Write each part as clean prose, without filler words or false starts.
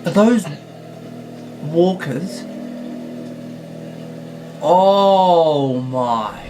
Are those walkers? Oh my.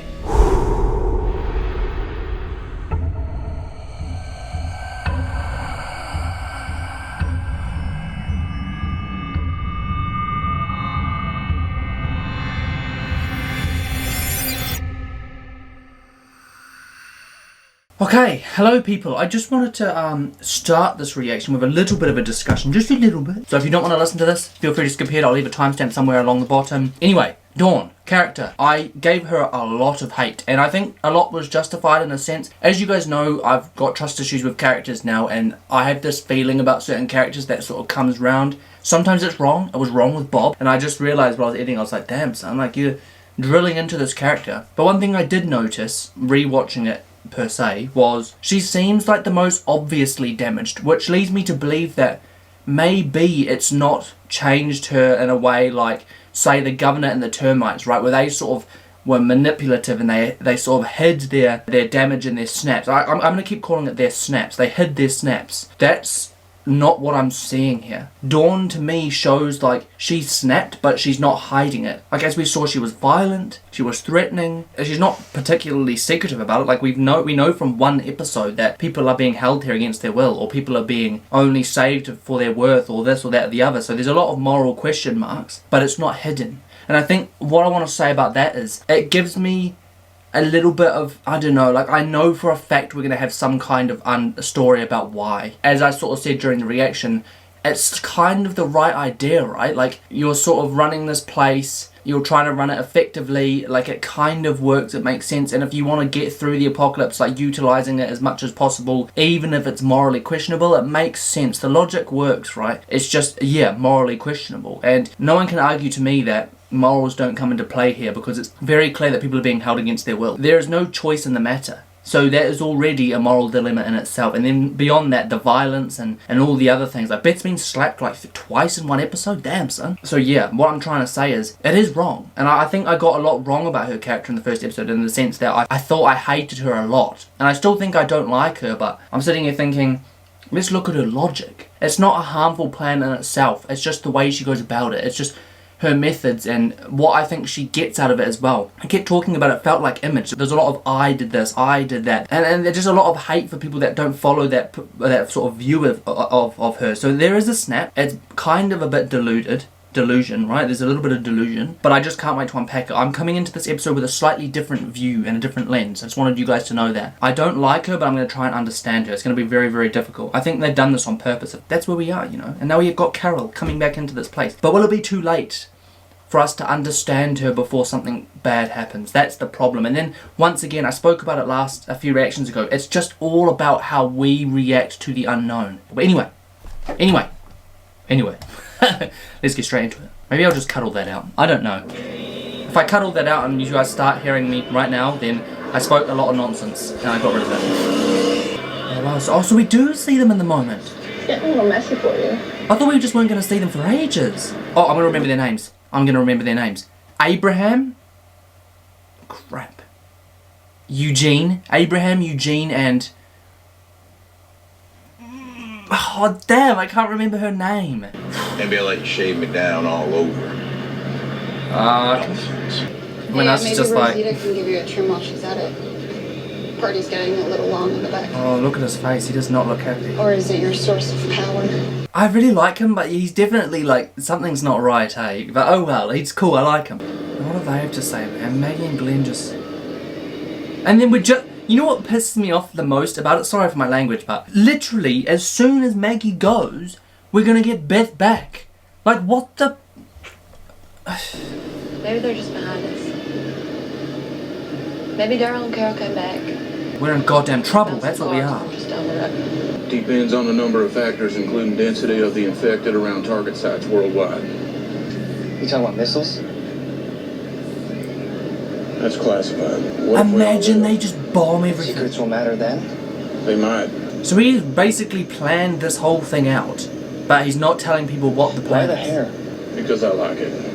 Okay, hello people. I just wanted to start this reaction with a little bit of a discussion, just a little bit. So if you don't want to listen to this, feel free to skip ahead. I'll leave a timestamp somewhere along the bottom. Anyway, Dawn, character. I gave her a lot of hate, and I think a lot was justified in a sense. As you guys know, I've got trust issues with characters now, and I have this feeling about certain characters that sort of comes round. Sometimes it's wrong. It was wrong with Bob, and I just realised while I was editing, I was like, damn son, like you're drilling into this character. But one thing I did notice, rewatching it, per se, was she seems like the most obviously damaged, which leads me to believe that maybe it's not changed her in a way like, say, the governor and the termites, right, where they sort of were manipulative and they sort of hid their damage in their snaps. I'm going to keep calling it their snaps. They hid their snaps. That's not what I'm seeing here. Dawn to me shows like she snapped, but she's not hiding it. Like as we saw, she was violent, she was threatening, she's not particularly secretive about it. Like we know from one episode that people are being held here against their will, or people are being only saved for their worth, or this or that or the other. So there's a lot of moral question marks, but it's not hidden. And I think what I want to say about that is it gives me a little bit of, I don't know, like I know for a fact we're going to have some kind of story about why. As I sort of said during the reaction, it's kind of the right idea, right? Like you're sort of running this place, you're trying to run it effectively, like it kind of works, it makes sense. And if you want to get through the apocalypse, like utilising it as much as possible, even if it's morally questionable, it makes sense. The logic works, right? It's just, yeah, morally questionable. And no one can argue to me that morals don't come into play here, because it's very clear that people are being held against their will. There is no choice in the matter. So that is already a moral dilemma in itself. And then beyond that, the violence and all the other things. Like Beth's been slapped like twice in one episode. Damn, son. So yeah, what I'm trying to say is, it is wrong. And I think I got a lot wrong about her character in the first episode, in the sense that I thought I hated her a lot. And I still think I don't like her, but I'm sitting here thinking, let's look at her logic. It's not a harmful plan in itself. It's just the way she goes about it. It's just her methods and what I think she gets out of it as well. I kept talking about it felt like image. There's a lot of I did this, I did that, and there's just a lot of hate for people that don't follow that sort of view of her. So there is a snap. It's kind of a bit delusion, right? There's a little bit of delusion, but I just can't wait to unpack it. I'm coming into this episode with a slightly different view and a different lens. I just wanted you guys to know that. I don't like her, but I'm going to try and understand her. It's going to be very, very difficult. I think they've done this on purpose. That's where we are, you know. And now we've got Carol coming back into this place. But will it be too late for us to understand her before something bad happens? That's the problem. And then once again, I spoke about it a few reactions ago, it's just all about how we react to the unknown. But anyway let's get straight into it. Maybe I'll just cut all that out. I don't know. If I cut all that out and you guys start hearing me right now, then I spoke a lot of nonsense and I got rid of it. Oh wow, so we do see them in the moment. It's getting a little messy for you. I thought we just weren't going to see them for ages. Oh, I'm going to remember their names. Abraham. Crap. Eugene. Abraham, Eugene, and... Oh, damn, I can't remember her name. Maybe I'll let you shave me down all over. When that's maybe just like... Rosita can give you a trim while she's at it. Party's getting a little long in the back. Oh, look at his face. He does not look happy. Or is it your source of power? I really like him, but he's definitely like, something's not right, hey? But oh well, he's cool, I like him. What do they have to say, man? Maggie and Glenn just... And then you know what pisses me off the most about it? Sorry for my language, but literally, as soon as Maggie goes, we're gonna get Beth back. Like, what the... Maybe they're just behind us. Maybe Daryl and Carol came back. We're in goddamn trouble, that's what we are. Just down the road. Depends on a number of factors, including density of the infected around target sites worldwide. You talking about missiles? That's classified. Imagine they just bomb everything. Secrets will matter then? They might. So he's basically planned this whole thing out, but he's not telling people what the plan Why is. the hair? Because I like it.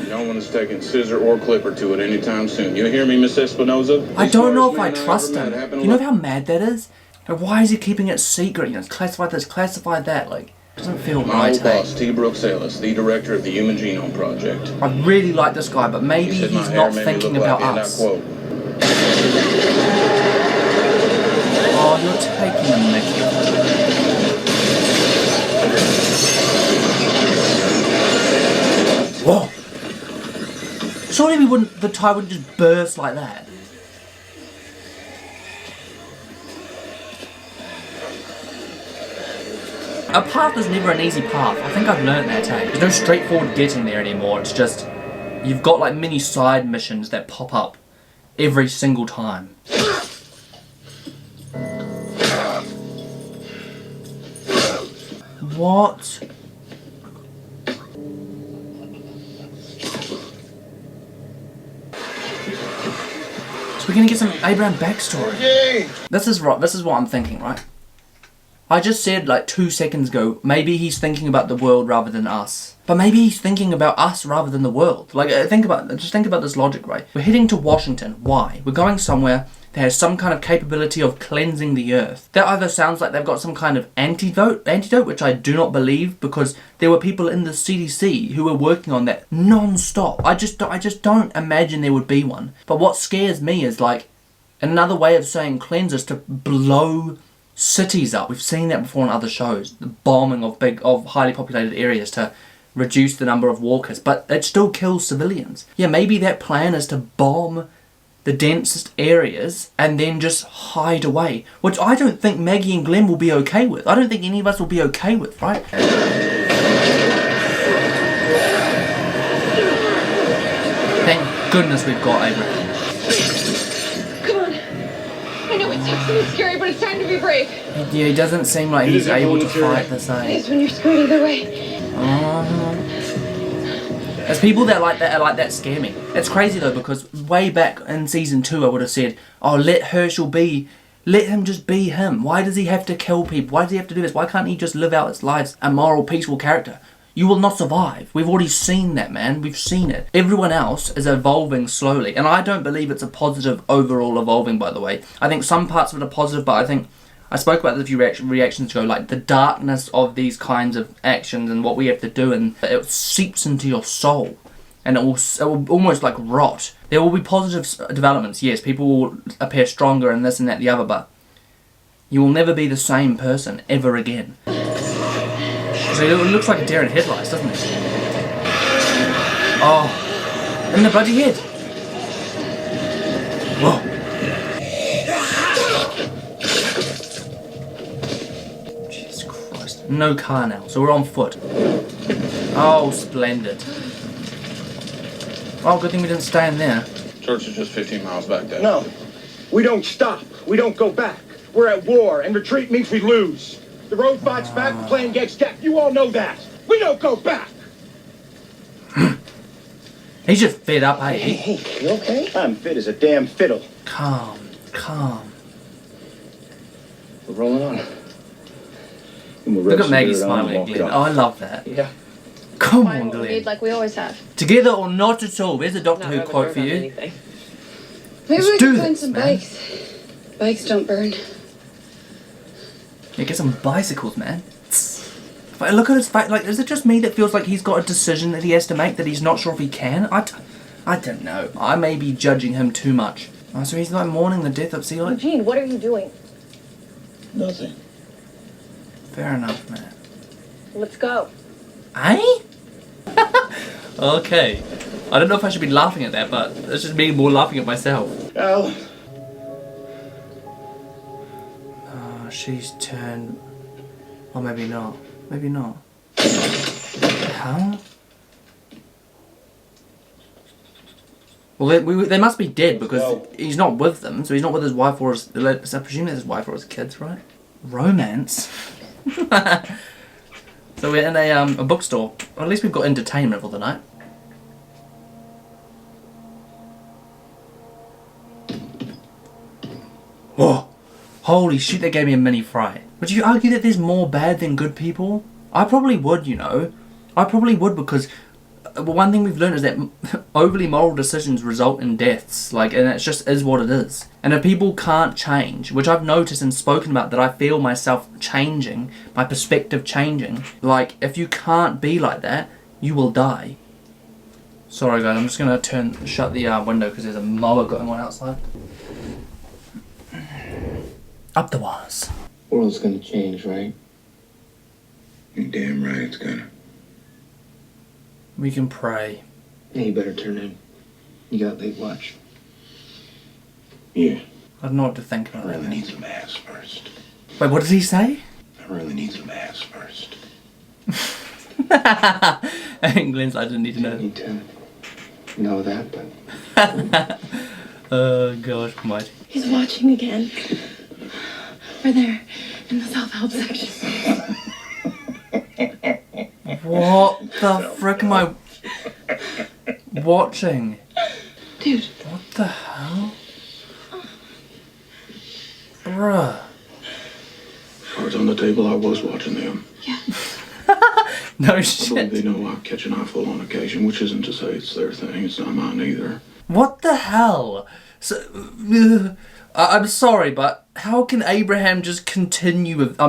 No one is taking scissor or clipper to it anytime soon. You hear me, Miss Espinoza? I don't know if I trust him. You know how mad that is? Like, why is he keeping it secret? You know, it's classified this, classified that. Like, Doesn't feel My right, old boss, T. Brooks Ellis, the director of the Human Genome Project. I really like this guy, but maybe He said my he's hair not made me thinking look about like, and I us. quote, Oh, you're taking a mickey. Whoa! Surely the tie wouldn't just burst like that. A path is never an easy path. I think I've learned that, hey. There's no straightforward getting there anymore. It's just, you've got like mini side missions that pop up every single time. What? So we're gonna get some Abraham backstory. This is right. This is what I'm thinking, right? I just said like 2 seconds ago, maybe he's thinking about the world rather than us. But maybe he's thinking about us rather than the world. Like, just think about this logic, right? We're heading to Washington. Why? We're going somewhere that has some kind of capability of cleansing the earth. That either sounds like they've got some kind of antidote, which I do not believe, because there were people in the CDC who were working on that non-stop. I just don't imagine there would be one. But what scares me is like, another way of saying cleanse is to blow cities up. We've seen that before in other shows. The bombing of highly populated areas to reduce the number of walkers. But it still kills civilians. Yeah, maybe that plan is to bomb the densest areas and then just hide away. Which I don't think Maggie and Glenn will be okay with. I don't think any of us will be okay with, right? Thank goodness we've got Abraham. Come on. I know it's tough and scary, but it's time to be brave. Yeah, he doesn't seem like he's able to fight the same. It's when you're screwed either way. There's people that are like that scare me. It's crazy though, because way back in season 2 I would have said, oh, let him just be him. Why does he have to kill people? Why does he have to do this? Why can't he just live out his life a moral, peaceful character? You will not survive. We've already seen that, man. We've seen it. Everyone else is evolving slowly. And I don't believe it's a positive overall evolving, by the way. I think some parts of it are positive, but I think I spoke about this a few reactions ago, like the darkness of these kinds of actions and what we have to do, and it seeps into your soul, and it will almost like rot. There will be positive developments, yes, people will appear stronger and this and that and the other, but you will never be the same person ever again. So it looks like a deer in headlights, doesn't it? Oh, in the bloody head. Whoa. No car now, so we're on foot. Oh, splendid. Oh, good thing we didn't stay in there. Church is just 15 miles back there. No, we don't stop. We don't go back. We're at war, and retreat means we lose. The road fights back, the plan gets decked. You all know that. We don't go back. He's just fed up, hey? Hey, you okay? I'm fit as a damn fiddle. Calm. We're rolling on. Look at Maggie smiling at Glenn. Oh, I love that. Yeah. Come Find on, what we Glenn. need like we always have. Together or not at all. There's a Doctor Who quote for you. Maybe Let's we do can find this, some man. bikes. Bikes don't burn. Yeah, get some bicycles, man. But look at his face. Like, is it just me that feels like he's got a decision that he has to make that he's not sure if he can? I don't know. I may be judging him too much. Oh, so he's like mourning the death of Celia? Eugene, what are you doing? Nothing. Fair enough, man. Let's go. Eh? Okay. I don't know if I should be laughing at that, but it's just me more laughing at myself. Al. Oh, she's turned... Or maybe not. Maybe not. Huh? Well, they must be dead because he's not with them, so he's not with his wife or his... I presume it's his wife or his kids, right? Romance? So we're in a bookstore. Or at least we've got entertainment for the night. Whoa! Holy shit, that gave me a mini fright. Would you argue that there's more bad than good people? I probably would, you know. I probably would, because one thing we've learned is that overly moral decisions result in deaths. Like, and it just is what it is. And if people can't change, which I've noticed and spoken about, that I feel myself changing, my perspective changing. Like, if you can't be like that, you will die. Sorry guys, I'm just gonna shut the window because there's a mower going on outside. Up the wires. World's gonna change, right? You're damn right it's gonna. We can pray. Yeah, you better turn in. You got late watch. Yeah. I don't know what to think about I that. really Man. need some ass first. Wait, what did he say? I really need some ass first. And Glenn's, I didn't need to You know. need to know that, but Oh gosh, mighty. He's watching again. Over there in the self-help section. What the frick am I watching? Dude, What the hell? Bruh. Cards on the table, I was watching them. No I believe shit. they know I catch an eyeful on occasion, which isn't to say it's their thing. It's not mine either. What the hell? So, I'm sorry, but how can Abraham just continue with...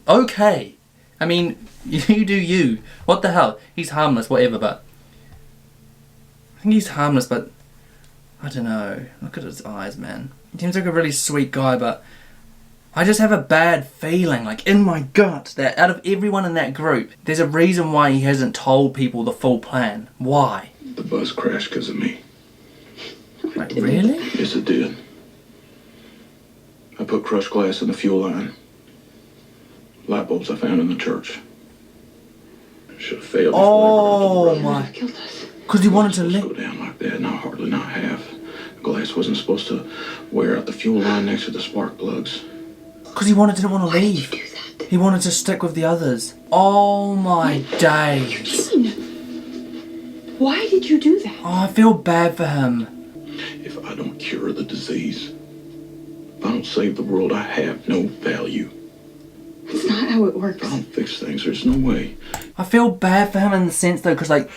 okay. I mean, you do you. What the hell? He's harmless, whatever, but... I think he's harmless, but... I don't know. Look at his eyes, man. He seems like a really sweet guy, but... I just have a bad feeling, like, in my gut, that out of everyone in that group, there's a reason why he hasn't told people the full plan. Why? The bus crashed because of me. Like, really? Yes, it did. I put crushed glass in the fuel line. Light bulbs I found in the church. Should have failed. Oh before my... killed us. Because he wanted to it live. go down like that, and I hardly not half. The glass wasn't supposed to wear out the fuel line next to the spark plugs. Because he didn't want to leave. Do that. He wanted to stick with the others. Oh my days. Eugene, why did you do that? Oh, I feel bad for him. If I don't cure the disease, if I don't save the world, I have no value. That's not how it works. If I don't fix things, there's no way. I feel bad for him in the sense though, because like,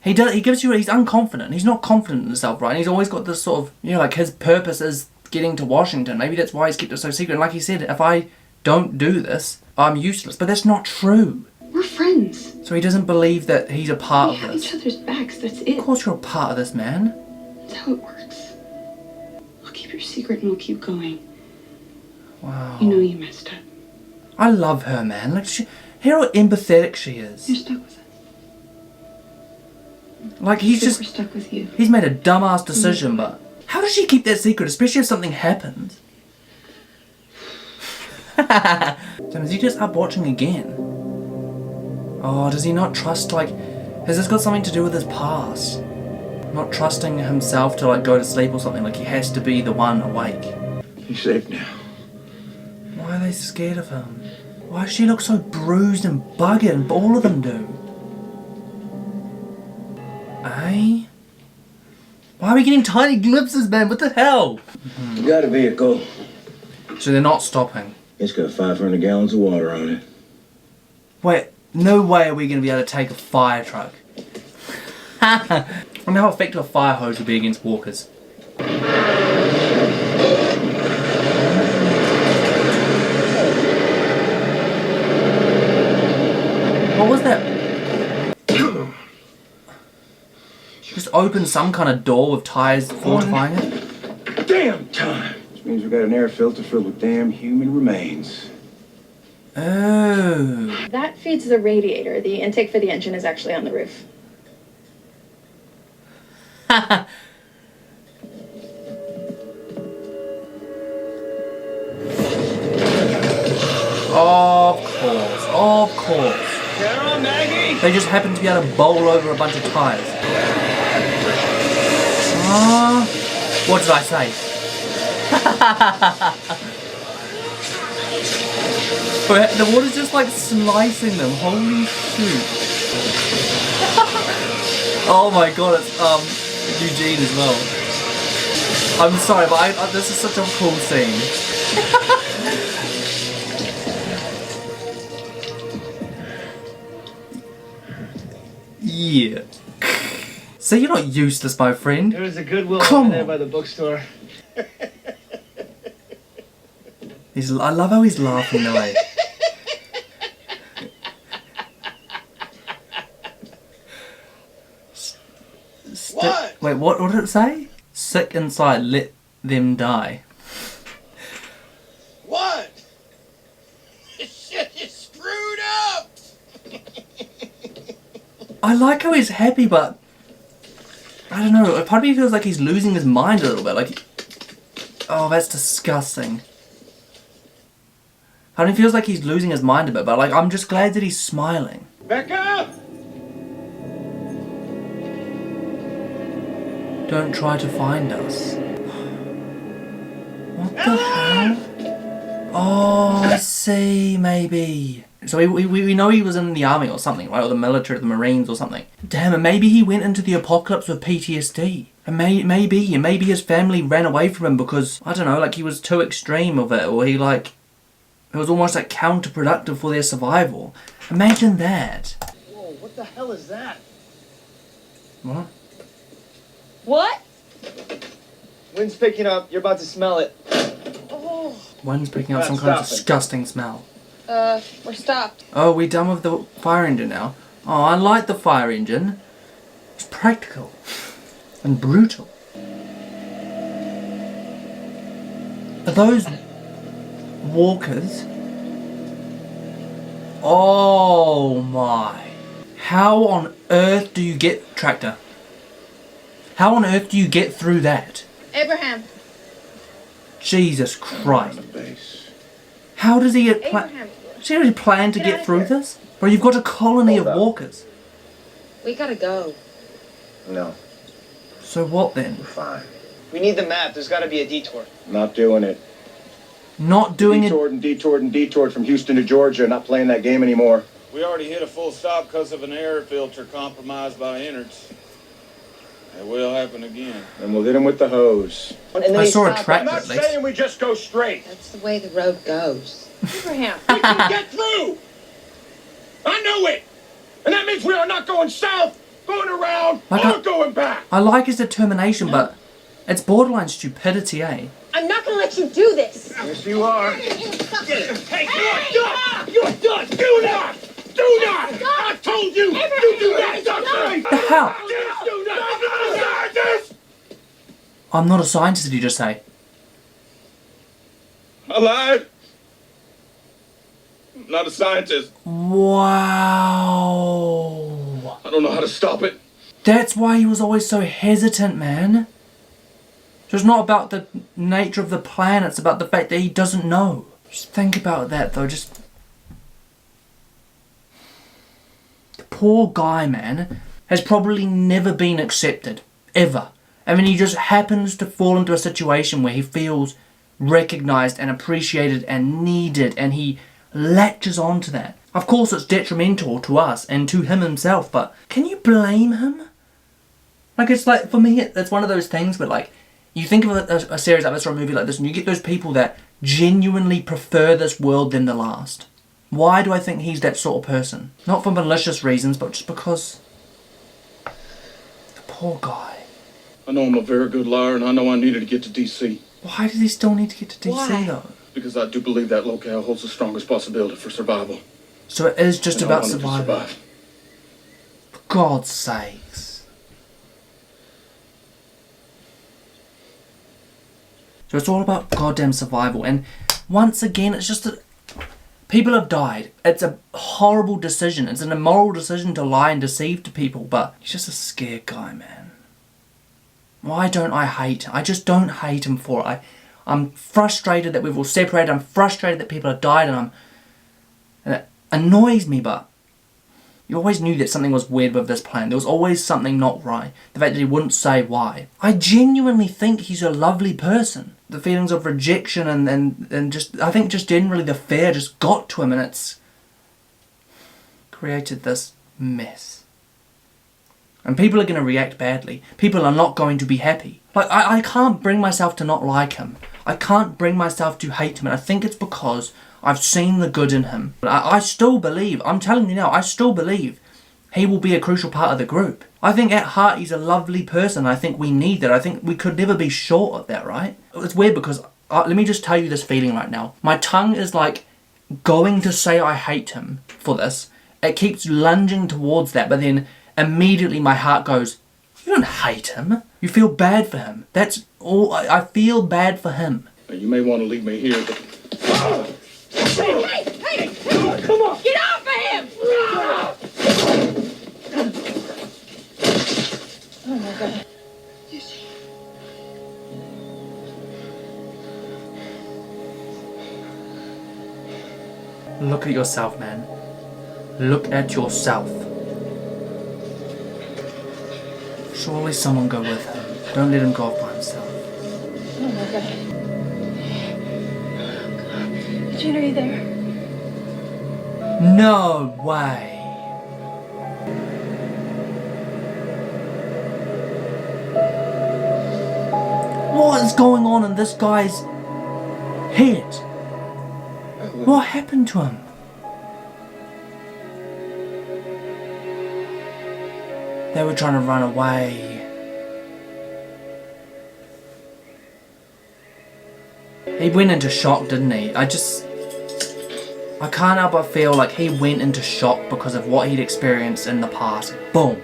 he gives you, he's unconfident. He's not confident in himself, right? And he's always got this sort of, you know, like his purpose is getting to Washington. Maybe that's why he's kept it so secret. And like he said, if I don't do this, I'm useless. But that's not true. We're friends. So he doesn't believe that he's a part We of have this. each other's backs, that's Of it. course you're a part of this, man. That's how it works. I'll keep your secret and we'll keep going. Wow. You know you messed up. I love her, man. Like, hear how empathetic she is. You're stuck with us. Like, he's We're just... stuck with you. He's made a dumbass decision, but... How does she keep that secret, especially if something happens? So is he just up watching again? Oh, does he not trust, like... Has this got something to do with his past? Not trusting himself to, like, go to sleep or something? Like, he has to be the one awake. He's safe now. Why are they scared of him? Why does she look so bruised and buggered, and all of them do? Eh? Why are we getting tiny glimpses, man? What the hell? You got a vehicle. So they're not stopping. It's got 500 gallons of water on it. Wait, no way are we going to be able to take a fire truck. I wonder how effective a fire hose would be against walkers. What was that? Just open some kind of door with tires fortifying it? Damn time! Which means we got an air filter filled with damn human remains. Oh. That feeds the radiator. The intake for the engine is actually on the roof. Of course, of course. They just happen to be able to bowl over a bunch of tires. What did I say? The water's just like slicing them. Holy shoot. Oh my god, it's Eugene as well. I'm sorry, but this is such a cool scene. Yeah. See, you're not useless, my friend. There's a Goodwill Come over there on. by the bookstore. I love how he's laughing away. What? Wait, what did it say? Sick inside, let them die. What? This shit is screwed up! I like how he's happy, but I don't know. Part of me feels like he's losing his mind a little bit. Like, oh, that's disgusting. Part of me feels like he's losing his mind a bit, but like, I'm just glad that he's smiling. Becca! Don't try to find us. What the hell? Oh, I see, maybe. So we know he was in the army or something, right? Or the military, the Marines or something. Damn it, maybe he went into the apocalypse with PTSD. And maybe his family ran away from him because, I don't know, like he was too extreme of it, or he like, it was almost like counterproductive for their survival. Imagine that. Whoa, what the hell is that? What? What? Wind's picking up. You're about to smell it. Oh. One's picking up some Not kind of stopping. disgusting smell. We're stopped. Oh, we done with the fire engine now? Oh, I like the fire engine. It's practical. And brutal. Are those walkers? Oh my. How on earth do you get tractor? How on earth do you get through that? Abraham. Jesus Christ. Base. How does he get Abraham. seriously plan to Get get out of through here. this? Bro, you've got a colony Hold of up. walkers. We gotta go. No, So what then? we're fine. We need the map. There's got to be a detour. Not doing it. Not doing it. Detoured and detoured and detoured from Houston to Georgia. Not playing that game anymore. We already hit a full stop because of an air filter compromised by innards. It will happen again. And we'll hit him with the hose. And then I we saw a stop. I'm tractor not at least. saying we just go straight. That's the way the road goes. Abraham. We can get through. I know it. And that means we are not going south, going around, Like or going back. I like his determination, but it's borderline stupidity, eh? I'm not gonna let you do this. Yes, you are. Hey, you're done. You're done. Do not. Do not. I told you. You do not touch me. The hell? Do not. I'm not a scientist. I'm not a scientist, did you just say? I lied. I'm not a scientist. Wow. I don't know how to stop it. That's why he was always so hesitant, man. So it's not about the nature of the plan, it's about the fact that he doesn't know. Just think about that, though. Just. The poor guy, man, has probably never been accepted. Ever. I mean, he just happens to fall into a situation where he feels recognised and appreciated and needed, and he latches on to that. Of course, it's detrimental to us and to him himself, but can you blame him? Like, it's like, for me, it's one of those things where, like, you think of a series like this or a movie like this, and you get those people that genuinely prefer this world than the last. Why do I think he's that sort of person? Not for malicious reasons, but just because... The poor guy. I know I'm a very good liar, and I know I needed to get to D.C. Why does he still need to get to DC, Why? though? because I do believe that locale holds the strongest possibility for survival. So it is just And I about wanted to survival. survive. For God's sakes. So it's all about goddamn survival. And once again, it's just that people have died. It's a horrible decision. It's an immoral decision to lie and deceive to people. But he's just a scared guy, man. Why don't I hate him? I just don't hate him for it. I'm frustrated that we've all separated. I'm frustrated that people have died. And it annoys me, but you always knew that something was weird with this plan. There was always something not right. The fact that he wouldn't say why. I genuinely think he's a lovely person. The feelings of rejection and just, I think just generally the fear just got to him, and it's created this mess. And people are going to react badly. People are not going to be happy. Like, I can't bring myself to not like him. I can't bring myself to hate him. And I think it's because I've seen the good in him. But I still believe, I'm telling you now, I still believe he will be a crucial part of the group. I think at heart he's a lovely person. I think we need that. I think we could never be short of that, right? It's weird because, let me just tell you this feeling right now. My tongue is like going to say I hate him for this. It keeps lunging towards that, but then immediately my heart goes, you don't hate him. You feel bad for him. That's all. I feel bad for him. You may want to leave me here, but... Hey! Come on! Get off of him! Oh my God. Look at yourself, man. Look at yourself. Surely someone go with him. Don't let him go off by himself. Oh my God. Eugene, are you there? No way. What is going on in this guy's head? What happened to him? They were trying to run away. He went into shock, didn't he? I can't help but feel like he went into shock because of what he'd experienced in the past. Boom.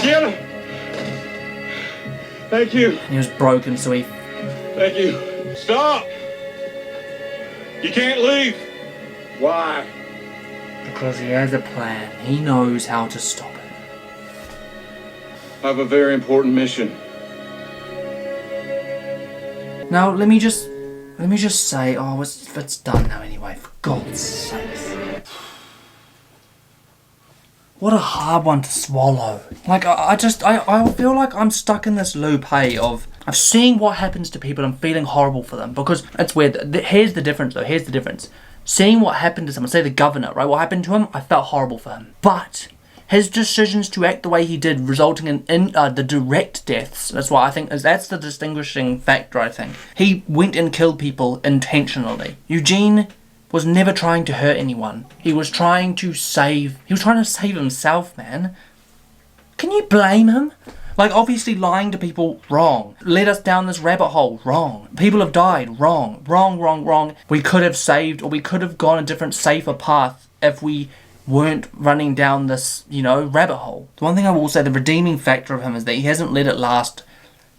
Get him! Thank you. He was broken, so he... Thank you. Stop! You can't leave. Why? Because he has a plan. He knows how to stop it. I have a very important mission. Now, let me just say, oh, it's done now anyway, for God's sake. What a hard one to swallow. Like, I feel like I'm stuck in this loop, hey, of seeing what happens to people and feeling horrible for them. Because it's weird. Here's the difference, though. Here's the difference. Seeing what happened to someone, say the governor, right? What happened to him, I felt horrible for him. But his decisions to act the way he did, resulting in the direct deaths, that's what I think, that's the distinguishing factor, I think. He went and killed people intentionally. Eugene was never trying to hurt anyone. He was trying to save himself, man. Can you blame him? Like, obviously lying to people, wrong. Led us down this rabbit hole, wrong. People have died, wrong. Wrong. We could have saved, or we could have gone a different, safer path if we weren't running down this, rabbit hole. The one thing I will say, the redeeming factor of him is that he hasn't let it last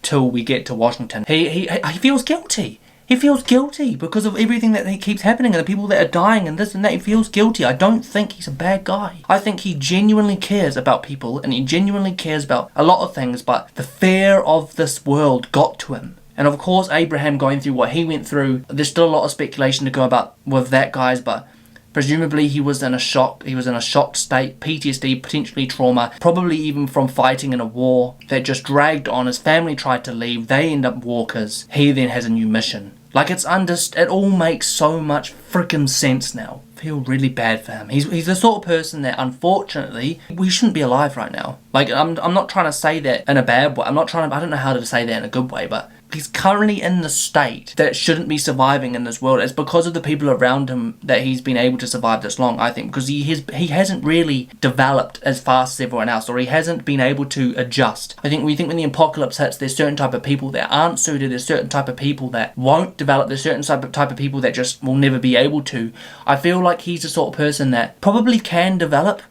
till we get to Washington. He feels guilty. He feels guilty because of everything that keeps happening and the people that are dying and this and that. He feels guilty. I don't think he's a bad guy. I think he genuinely cares about people and he genuinely cares about a lot of things, but the fear of this world got to him. And of course, Abraham going through what he went through, there's still a lot of speculation to go about with that, guys, but presumably he was in a shock. He was in a shocked state, PTSD, potentially trauma, probably even from fighting in a war that just dragged on. His family tried to leave. They end up walkers. He then has a new mission. Like, it all makes so much freaking sense now. I feel really bad for him. He's the sort of person that, unfortunately, we shouldn't be alive right now. Like, I'm not trying to say that in a bad way. I don't know how to say that in a good way, but he's currently in the state that shouldn't be surviving in this world. It's because of the people around him that he's been able to survive this long, I think, because he hasn't really developed as fast as everyone else, or he hasn't been able to adjust. I think when the apocalypse hits, there's certain type of people that aren't suited, there's certain type of people that won't develop, there's certain type of people that just will never be able to. I feel like he's the sort of person that probably can develop,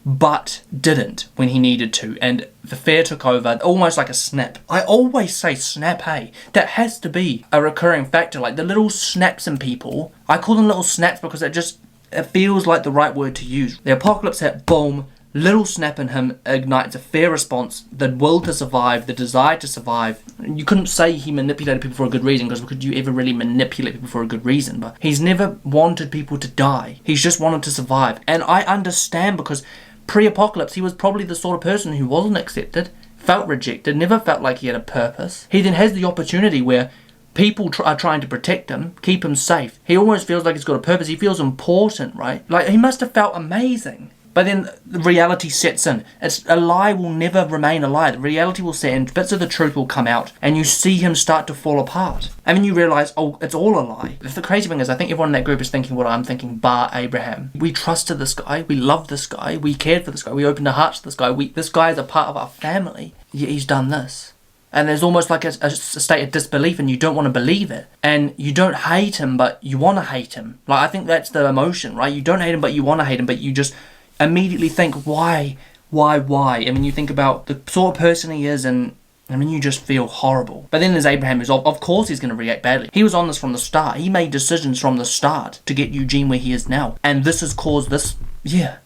but didn't when he needed to, and the fear took over, almost like a snap. I always say snap, hey. That has to be a recurring factor, like the little snaps in people. I call them little snaps because it feels like the right word to use. The apocalypse hit, boom, little snap in him ignites a fear response, the will to survive, the desire to survive. You couldn't say he manipulated people for a good reason, because could you ever really manipulate people for a good reason? But he's never wanted people to die. He's just wanted to survive. And I understand, because pre-apocalypse, he was probably the sort of person who wasn't accepted, felt rejected, never felt like he had a purpose. He then has the opportunity where people are trying to protect him, keep him safe. He almost feels like he's got a purpose. He feels important, right? Like, he must have felt amazing. But then the reality sets in. A lie will never remain a lie. The reality will set in, bits of the truth will come out, and you see him start to fall apart. And then you realise, oh, it's all a lie. The crazy thing is, I think everyone in that group is thinking what I'm thinking, bar Abraham. We trusted this guy, we loved this guy, we cared for this guy, we opened our hearts to this guy, this guy is a part of our family, yet he's done this. And there's almost like a state of disbelief, and you don't want to believe it. And you don't hate him, but you want to hate him. Like, I think that's the emotion, right? You don't hate him, but you want to hate him, but you just immediately think, why? I mean, you think about the sort of person he is, and I mean, you just feel horrible. But then there's Abraham, who's of course he's going to react badly. He was on this from the start. He made decisions from the start to get Eugene where he is now. And this has caused this,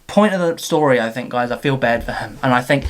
point of the story, I think, guys. I feel bad for him. And I think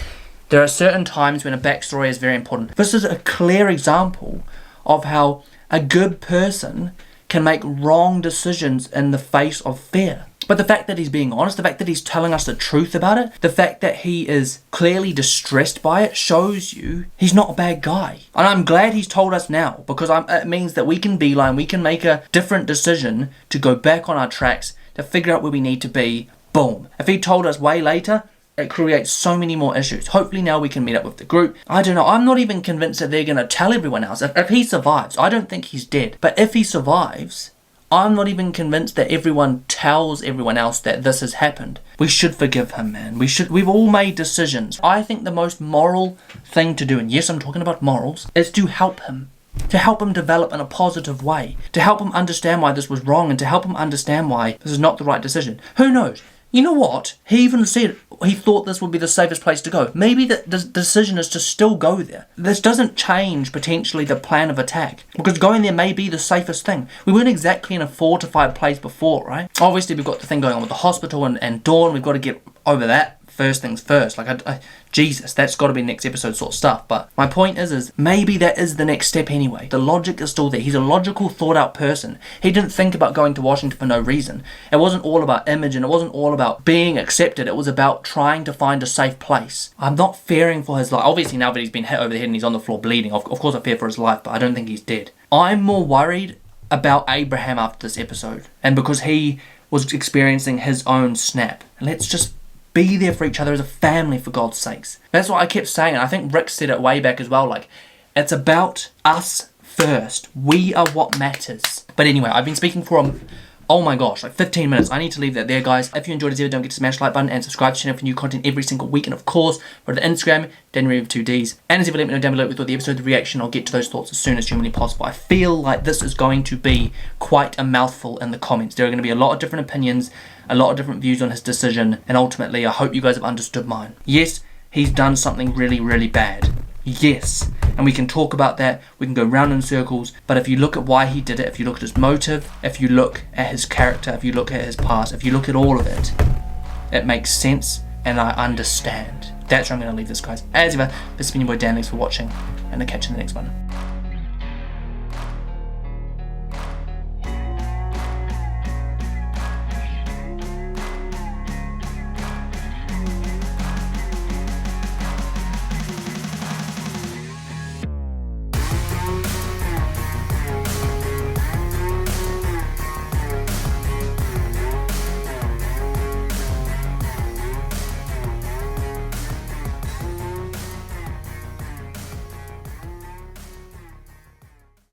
there are certain times when a backstory is very important. This is a clear example of how a good person can make wrong decisions in the face of fear. But the fact that he's being honest, the fact that he's telling us the truth about it, the fact that he is clearly distressed by it shows you he's not a bad guy. And I'm glad he's told us now, because it means that we can beeline, we can make a different decision to go back on our tracks, to figure out where we need to be. Boom. If he told us way later, it creates so many more issues. Hopefully now we can meet up with the group. I don't know. I'm not even convinced that they're going to tell everyone else. If he survives, I don't think he's dead. But if he survives, I'm not even convinced that everyone tells everyone else that this has happened. We should forgive him, man. We've all made decisions. I think the most moral thing to do, and yes, I'm talking about morals, is to help him. To help him develop in a positive way. To help him understand why this was wrong, and to help him understand why this is not the right decision. Who knows? You know what? He even said he thought this would be the safest place to go. Maybe the decision is to still go there. This doesn't change potentially the plan of attack, because going there may be the safest thing. We weren't exactly in a fortified place before, right? Obviously we've got the thing going on with the hospital and Dawn. We've got to get over that. First things first. Like, Jesus, that's got to be next episode sort of stuff. But my point is maybe that is the next step anyway. The logic is still there. He's a logical, thought out person. He didn't think about going to Washington for no reason. It wasn't all about image, and it wasn't all about being accepted. It was about trying to find a safe place. I'm not fearing for his life. Obviously now that he's been hit over the head and he's on the floor bleeding, of course I fear for his life, but I don't think he's dead. I'm more worried about Abraham after this episode, and because he was experiencing his own snap. Let's just be there for each other as a family, for God's sakes. That's what I kept saying. I think Rick said it way back as well. Like, it's about us first. We are what matters. But anyway, I've been speaking for oh my gosh, like 15 minutes. I need to leave that there, guys. If you enjoyed this video, don't forget to smash the like button and subscribe to the channel for new content every single week. And of course, go to the Instagram, Daniel with 2 Ds. And as ever, let me know down below what you thought of the episode, the reaction. I'll get to those thoughts as soon as humanly possible. I feel like this is going to be quite a mouthful in the comments. There are going to be a lot of different opinions, a lot of different views on his decision, and ultimately I hope you guys have understood mine. Yes, he's done something really, really bad. Yes, and we can talk about that, we can go round in circles, but if you look at why he did it, if you look at his motive, if you look at his character, if you look at his past, if you look at all of it, it makes sense, and I understand. That's where I'm going to leave this, guys. As ever, this has been your boy Dan, thanks for watching, and I'll catch you in the next one.